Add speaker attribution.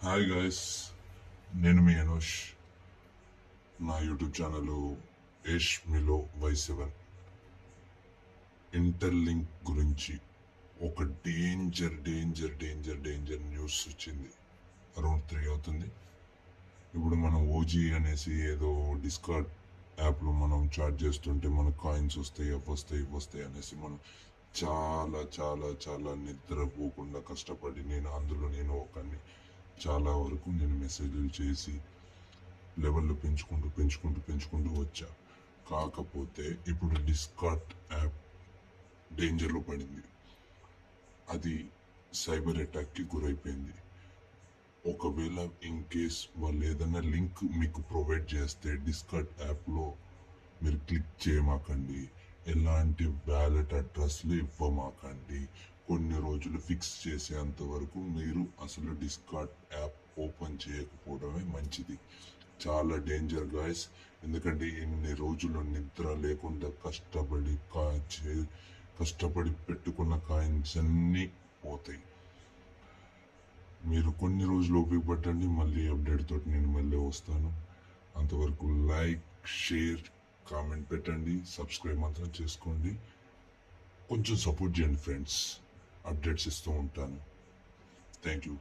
Speaker 1: Hi guys, నేను మీ అనోష్. నా యూట్యూబ్ ఛానల్ యష్ మిలో Y7 ఇంటర్లింక్ గురించి ఒక డేంజర్ న్యూస్ వచ్చింది. అరౌండ్ 3 అవుతుంది. ఇప్పుడు మనం ఓజీ అనేసి ఏదో డిస్కార్డ్ యాప్లో మనం చాట్ చేస్తుంటే మనకు కాయిన్స్ వస్తాయి, అవి వస్తాయి అనేసి మనం చాలా చాలా చాలా నిద్రపోకుండా కష్టపడి నేను ఒకరిని చాలా వరకు నేను మెసేజ్లు చేసి లెవెల్లో పెంచుకుంటూ వచ్చా. కాకపోతే ఇప్పుడు డిస్కార్డ్ యాప్ డేంజర్లో పడింది. అది సైబర్ అటాక్కి గురైపోయింది. ఒకవేళ ఇన్ కేస్ వాళ్ళు ఏదైనా లింక్ మీకు ప్రొవైడ్ చేస్తే డిస్కార్డ్ యాప్లో మీరు క్లిక్ చేయమాకండి. ఎలాంటి వ్యాలెట్ అడ్రస్లు ఇవ్వమాకండి. కొన్ని రోజులు ఫిక్స్ చేసేంత వరకు మీరు అసలు డిస్కార్డ్ యాప్ ఓపెన్ చేయకపోవడమే మంచిది. చాలా డేంజర్ గాయస్. ఎందుకంటే ఇన్ని రోజులు నిద్ర లేకుండా కష్టపడి పెట్టుకున్న కాయిన్స్ అన్నీ పోతాయి. మీరు కొన్ని రోజులు ఓపిక పట్టండి, మళ్ళీ అప్డేట్ తోటి నేను మళ్ళీ వస్తాను. అంతవరకు లైక్, షేర్, కామెంట్ పెట్టండి, సబ్స్క్రైబ్ మాత్రం చేసుకోండి. కొంచెం సపోర్ట్ చేయండి ఫ్రెండ్స్. అప్డేట్స్ ఇస్తూ ఉంటాను. Thank you.